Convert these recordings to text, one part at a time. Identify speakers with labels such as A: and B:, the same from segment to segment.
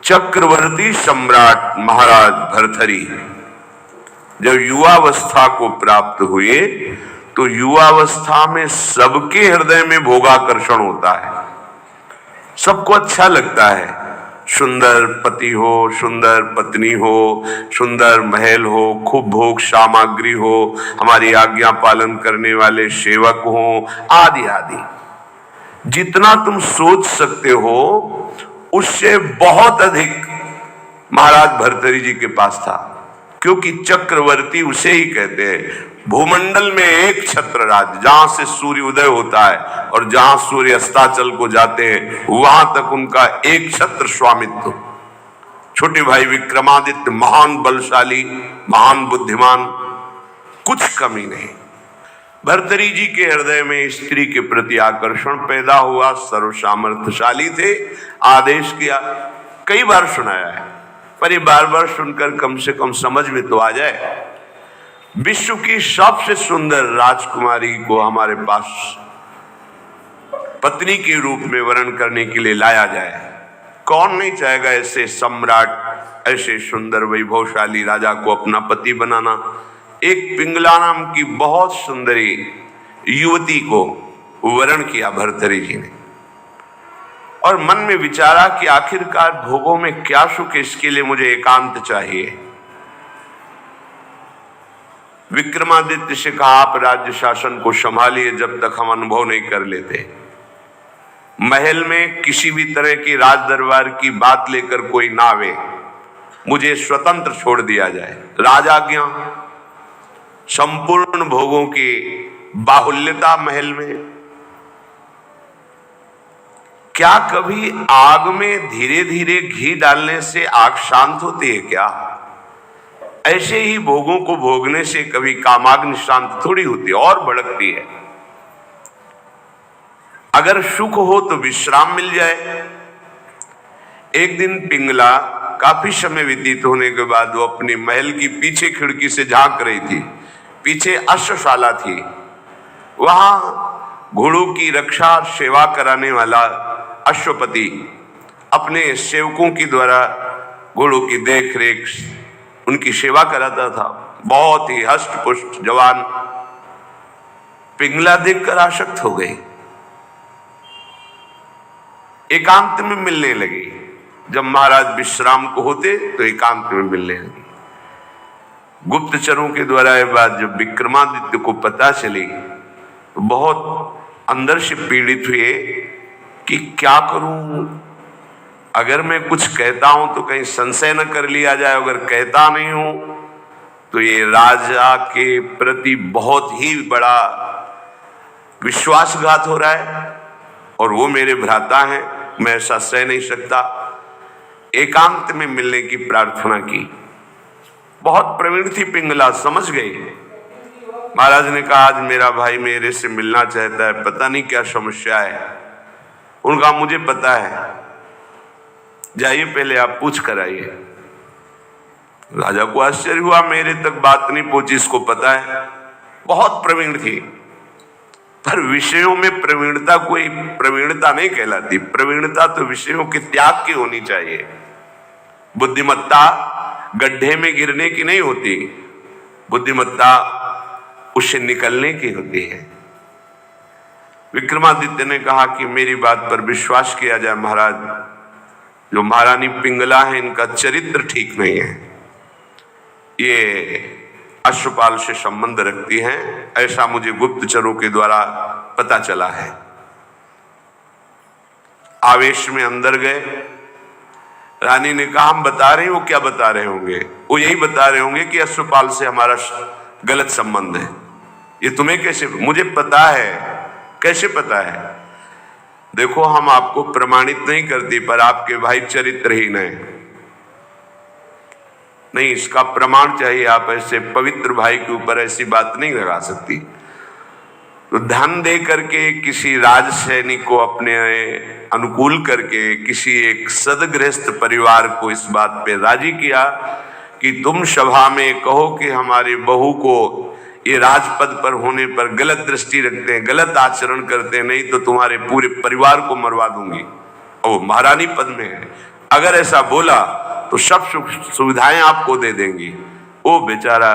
A: चक्रवर्ती सम्राट महाराज भर्तृहरि जब युवावस्था को प्राप्त हुए तो युवावस्था में सबके हृदय में भोगाकर्षण होता है, सबको अच्छा लगता है। सुंदर पति हो, सुंदर पत्नी हो, सुंदर महल हो, खूब भोग सामग्री हो, हमारी आज्ञा पालन करने वाले सेवक हो, आदि आदि। जितना तुम सोच सकते हो उससे बहुत अधिक महाराज भर्तृहरि जी के पास था, क्योंकि चक्रवर्ती उसे ही कहते हैं। भूमंडल में एक छत्र राज, जहां से सूर्य उदय होता है और जहां सूर्य अस्ताचल को जाते हैं वहां तक उनका एक छत्र स्वामित्व। छोटे भाई विक्रमादित्य महान बलशाली, महान बुद्धिमान, कुछ कमी नहीं। भर्तृहरि जी के हृदय में स्त्री के प्रति आकर्षण पैदा हुआ, सर्वसामर्थ्यशाली थे, आदेश किया। कई बार सुनाया है, पर ये बार बार सुनकर कम से कम समझ में तो आ जाए। विश्व की सबसे सुंदर राजकुमारी को हमारे पास पत्नी के रूप में वर्ण करने के लिए लाया जाए। कौन नहीं चाहेगा ऐसे सम्राट, ऐसे सुंदर वैभवशाली राजा को अपना पति बनाना। एक पिंगला नाम की बहुत सुंदरी युवती को वर्ण किया भर्तृहरि जी ने, और मन में विचारा कि आखिरकार भोगों में क्या सुख, इसके लिए मुझे एकांत चाहिए। विक्रमादित्य से कहा, आप राज्य शासन को संभालिए जब तक हम अनुभव नहीं कर लेते। महल में किसी भी तरह की राज दरबार की बात लेकर कोई ना आवे, मुझे स्वतंत्र छोड़ दिया जाए। राजाज्ञा, संपूर्ण भोगों की बाहुल्यता महल में। क्या कभी आग में धीरे धीरे घी डालने से आग शांत होती है क्या? ऐसे ही भोगों को भोगने से कभी कामाग्नि शांत थोड़ी होती है, और भड़कती है। अगर सुख हो तो विश्राम मिल जाए। एक दिन पिंगला काफी समय व्यतीत होने के बाद वो अपने महल की पीछे खिड़की से झांक रही थी। पीछे अश्वशाला थी, वहां घोड़ों की रक्षा और सेवा कराने वाला अश्वपति अपने सेवकों के द्वारा घोड़ों की देख रेख, उनकी सेवा कराता था। बहुत ही हष्ट पुष्ट जवान। पिंगला देखकर आसक्त हो गई, एकांत में मिलने लगी। जब महाराज विश्राम को होते तो एकांत में मिलने लगी। गुप्तचरों के द्वारा यह बात जब विक्रमादित्य को पता चली तो बहुत अंदर से पीड़ित हुए कि क्या करूं, अगर मैं कुछ कहता हूं तो कहीं संशय न कर लिया जाए, अगर कहता नहीं हूं तो ये राजा के प्रति बहुत ही बड़ा विश्वासघात हो रहा है, और वो मेरे भ्राता हैं, मैं ऐसा सह नहीं सकता। एकांत में मिलने की प्रार्थना की। बहुत प्रवीण थी पिंगला, समझ गई। महाराज ने कहा, आज मेरा भाई मेरे से मिलना चाहता है, पता नहीं क्या समस्या है। उनका मुझे पता है, जाइए पहले आप पूछ कर आइए। राजा को आश्चर्य हुआ, मेरे तक बात नहीं पहुंची, इसको पता है। बहुत प्रवीण थी, पर विषयों में प्रवीणता कोई प्रवीणता नहीं कहलाती। प्रवीणता तो विषयों के त्याग की होनी चाहिए। बुद्धिमत्ता गड्ढे में गिरने की नहीं होती, बुद्धिमत्ता उससे निकलने की होती है। विक्रमादित्य ने कहा कि मेरी बात पर विश्वास किया जाए महाराज, जो महारानी पिंगला है इनका चरित्र ठीक नहीं है, ये अश्वपाल से संबंध रखती हैं, ऐसा मुझे गुप्तचरों के द्वारा पता चला है। आवेश में अंदर गए। रानी ने कहा, हम बता रहे हैं। वो क्या बता रहे होंगे? वो यही बता रहे होंगे कि अश्वपाल से हमारा गलत संबंध है। ये तुम्हें कैसे? मुझे पता है। कैसे पता है? देखो, हम आपको प्रमाणित नहीं करती, पर आपके भाई चरित्रहीन है। नहीं, इसका प्रमाण चाहिए। आप ऐसे पवित्र भाई के ऊपर ऐसी बात नहीं लगा सकती। तो धन दे करके किसी राज सैनिक को अपने अनुकूल करके किसी एक सदगृहस्थ परिवार को इस बात पे राजी किया कि तुम सभा में कहो कि हमारे बहू को ये राजपद पर होने पर गलत दृष्टि रखते हैं, गलत आचरण करते हैं, नहीं तो तुम्हारे पूरे परिवार को मरवा दूंगी। ओ, महारानी पद में है, अगर ऐसा बोला तो सब सुख सुविधाएं आपको दे देंगी। वो बेचारा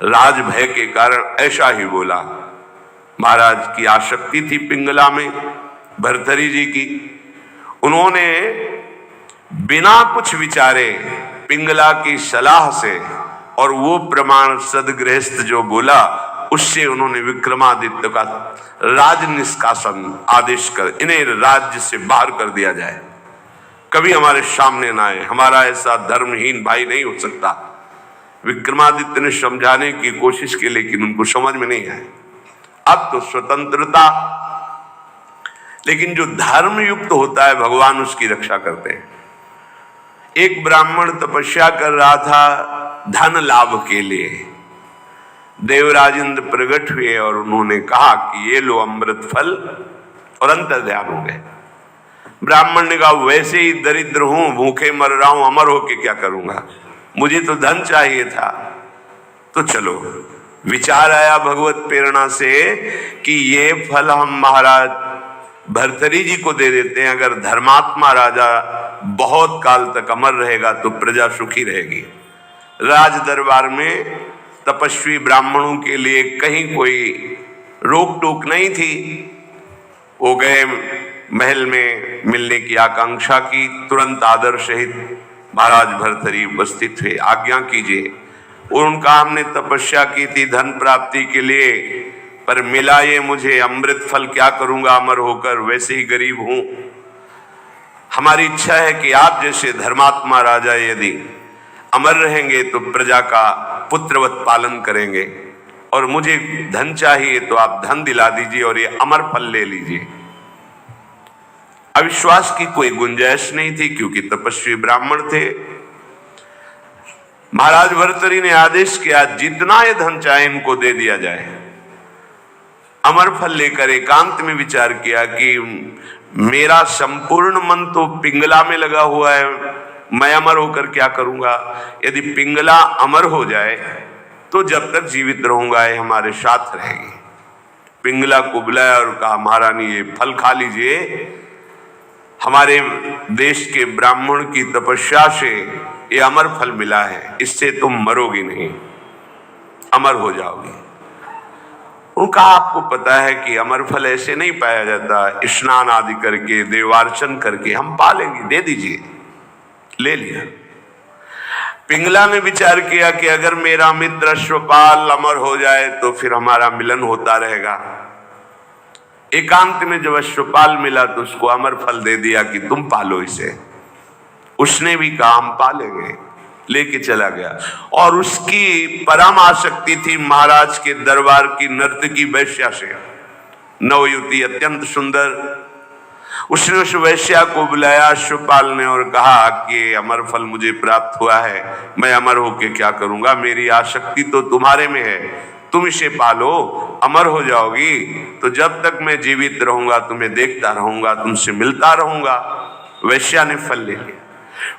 A: राज भय के कारण ऐसा ही बोला। महाराज की आसक्ति थी पिंगला में, भर्तरी जी की। उन्होंने बिना कुछ विचारे पिंगला की सलाह से और वो प्रमाण सदगृहस्थ जो बोला उससे उन्होंने विक्रमादित्य का राज निष्कासन आदेश कर इन्हें राज्य से बाहर कर दिया जाए, कभी हमारे सामने ना आए, हमारा ऐसा धर्महीन भाई नहीं हो सकता। विक्रमादित्य ने समझाने की कोशिश की लेकिन उनको समझ में नहीं आया। अब तो स्वतंत्रता, लेकिन जो धर्म युक्त होता है भगवान उसकी रक्षा करते हैं। एक ब्राह्मण तपस्या कर रहा था धन लाभ के लिए। देवराज इंद्र प्रकट हुए और उन्होंने कहा कि ये लो अमृत फल, और अंतर्ध्यान हो गए। ब्राह्मण ने कहा वैसे ही दरिद्र हूं, भूखे मर रहा हूं, अमर होके क्या करूंगा, मुझे तो धन चाहिए था। तो चलो विचार आया भगवत प्रेरणा से कि ये फल हम महाराज भर्तरी जी को दे देते हैं। अगर धर्मात्मा राजा बहुत काल तक अमर रहेगा तो प्रजा सुखी रहेगी। राज दरबार में तपस्वी ब्राह्मणों के लिए कहीं कोई रोक टोक नहीं थी। वो गए महल में मिलने की आकांक्षा की, तुरंत आदर सहित महाराज भर्तरी उपस्थित हुए। आज्ञा कीजिए। और उनका हमने तपस्या की थी धन प्राप्ति के लिए, पर मिला ये मुझे अमृत फल, क्या करूंगा अमर होकर, वैसे ही गरीब हूं। हमारी इच्छा है कि आप जैसे धर्मात्मा राजा यदि अमर रहेंगे तो प्रजा का पुत्रवत पालन करेंगे, और मुझे धन चाहिए तो आप धन दिला दीजिए और ये अमर फल ले लीजिए। अविश्वास की कोई गुंजाइश नहीं थी क्योंकि तपस्वी ब्राह्मण थे। महाराज भर्तरी ने आदेश किया जितना ये धन चाहे इनको दे दिया जाए। अमर फल लेकर एकांत में विचार किया कि मेरा संपूर्ण मन तो पिंगला में लगा हुआ है, मैं अमर होकर क्या करूंगा। यदि पिंगला अमर हो जाए तो जब तक जीवित रहूंगा ये हमारे साथ रहेगी। पिंगला को बुलाया और कहा महारानी ये फल खा लीजिए, हमारे देश के ब्राह्मण की तपस्या से ये अमर फल मिला है, इससे तुम मरोगी नहीं, अमर हो जाओगी। उनका आपको पता है कि अमर फल ऐसे नहीं पाया जाता, स्नान आदि करके देवार्चन करके हम पालेंगे, दे दीजिए। ले लिया। पिंगला ने विचार किया कि अगर मेरा मित्र अश्वपाल अमर हो जाए तो फिर हमारा मिलन होता रहेगा। एकांत में जब अश्वपाल मिला तो उसको अमर फल दे दिया कि तुम पालो इसे। उसने भी कहा हम पालेंगे, लेके चला गया। और उसकी परम आसक्ति थी महाराज के दरबार की नर्तकी वैश्या से। नवयुवती अत्यंत सुंदर। उसने उस वैश्या को बुलाया अश्वपाल ने और कहा कि अमर फल मुझे प्राप्त हुआ है, मैं अमर होके क्या करूंगा, मेरी आसक्ति तो तुम्हारे में है, तुम इसे पालो, अमर हो जाओगी। तो जब तक मैं जीवित रहूंगा तुम्हें देखता रहूंगा, तुमसे मिलता रहूंगा। वैश्या ने फल ले लिया।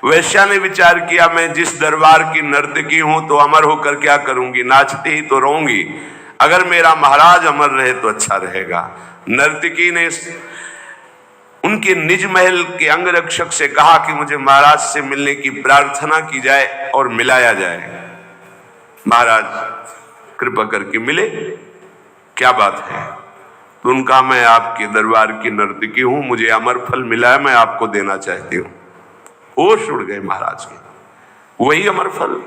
A: वैश्या ने विचार किया मैं जिस दरबार की नर्तकी हूं तो अमर होकर क्या करूंगी, नाचते ही तो रहूंगी। अगर मेरा महाराज अमर रहे तो अच्छा रहेगा। नर्तकी ने उनके निज महल के अंगरक्षक से कहा कि मुझे महाराज से मिलने की प्रार्थना की जाए और मिलाया जाए। महाराज कृपा करके मिले, क्या बात है। तो उनका मैं आपके दरबार की नर्तकी हूं, मुझे अमर फल मिला है, मैं आपको देना चाहती हूं। होश उड़ गए महाराज के, वही अमर फल।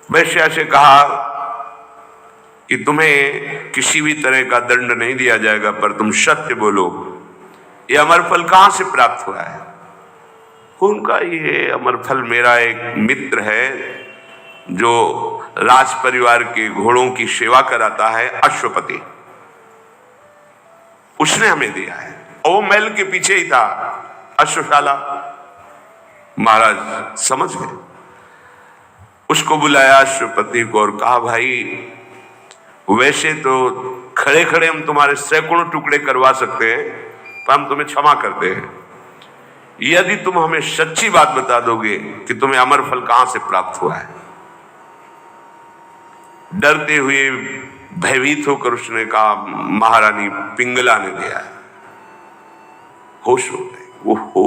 A: वैश्या से कहा कि तुम्हें किसी भी तरह का दंड नहीं दिया जाएगा, पर तुम सत्य बोलो, ये अमर फल कहां से प्राप्त हुआ है। उनका ये अमर फल मेरा एक मित्र है जो राज परिवार के घोड़ों की सेवा कराता है, अश्वपति, उसने हमें दिया है। और वो महल के पीछे ही था अश्वशाला। महाराज समझ गए। उसको बुलाया अश्वपति को और कहा भाई वैसे तो खड़े खड़े हम तुम्हारे सैकड़ों टुकड़े करवा सकते हैं, पर हम तुम्हें क्षमा करते हैं यदि तुम हमें सच्ची बात बता दोगे कि तुम्हें अमर फल कहां से प्राप्त हुआ है। डरते हुए भयभीत होकर उसने कहा महारानी पिंगला ने दिया है। होश हो गए। ओहो,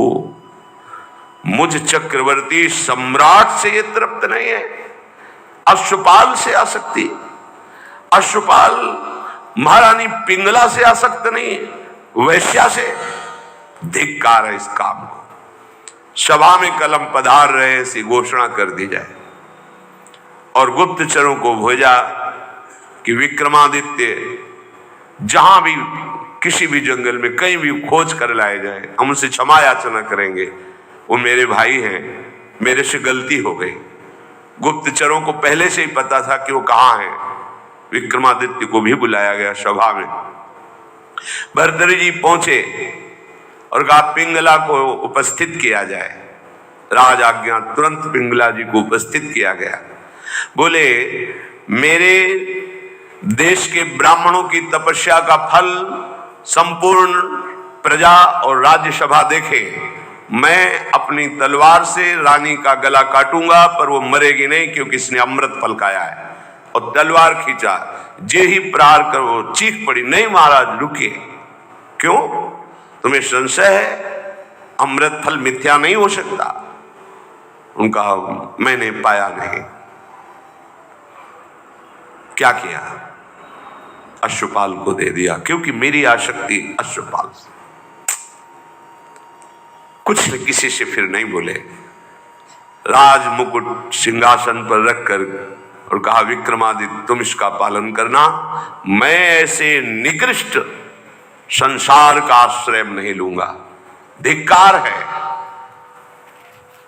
A: मुझ चक्रवर्ती सम्राट से ये तृप्त नहीं है, अश्वपाल से आसक्ति, अश्वपाल महारानी पिंगला से आसक्त नहीं है, वैश्या से। धिक्कार है इस काम को। सभा में कलम पधार रहे ऐसी घोषणा कर दी जाए और गुप्तचरों को भेजा कि विक्रमादित्य जहां भी किसी भी जंगल में कहीं भी खोज कर लाए जाए, हम उनसे क्षमा याचना करेंगे, वो मेरे भाई हैं, मेरे से गलती हो गई। गुप्तचरों को पहले से ही पता था कि वो कहां हैं। विक्रमादित्य को भी बुलाया गया सभा में। भर्तृहरि जी पहुंचे और कहा पिंगला को उपस्थित किया जाए। राज आज्ञा, तुरंत पिंगला जी को उपस्थित किया गया। बोले मेरे देश के ब्राह्मणों की तपस्या का फल संपूर्ण प्रजा और राज्यसभा देखे। मैं अपनी तलवार से रानी का गला काटूंगा पर वो मरेगी नहीं, क्योंकि इसने अमृत फल खाया है। और तलवार खींचा, जे ही प्रहार कर वो चीख पड़ी, नहीं महाराज रुकिए। क्यों? तुम्हें संशय है? अमृत फल मिथ्या नहीं हो सकता। उनका मैंने पाया नहीं। क्या किया? अश्वपाल को दे दिया, क्योंकि मेरी आसक्ति अश्वपाल से। कुछ न किसी से फिर नहीं बोले। राज मुकुट सिंहासन पर रखकर और कहा विक्रमादित्य तुम इसका पालन करना, मैं ऐसे निकृष्ट संसार का आश्रय नहीं लूंगा। धिक्कार है।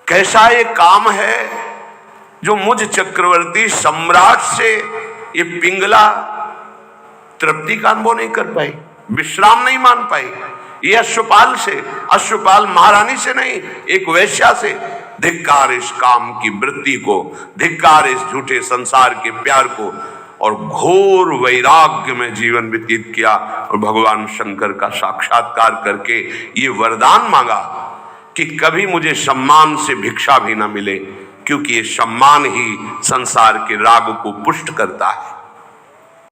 A: कैसा ये काम है जो मुझ चक्रवर्ती सम्राट से ये पिंगला तृप्ति का अनुभव नहीं कर पाई, विश्राम नहीं मान पाई। ये अश्वपाल से, अश्वपाल महारानी से नहीं, एक वैश्या से। धिक्कार इस काम की वृत्ति को, धिक्कार इस झूठे संसार के प्यार को। और घोर वैराग्य में जीवन व्यतीत किया और भगवान शंकर का साक्षात्कार करके ये वरदान मांगा कि कभी मुझे सम्मान से भिक्षा भी न मिले, क्योंकि ये सम्मान ही संसार के राग को पुष्ट करता है।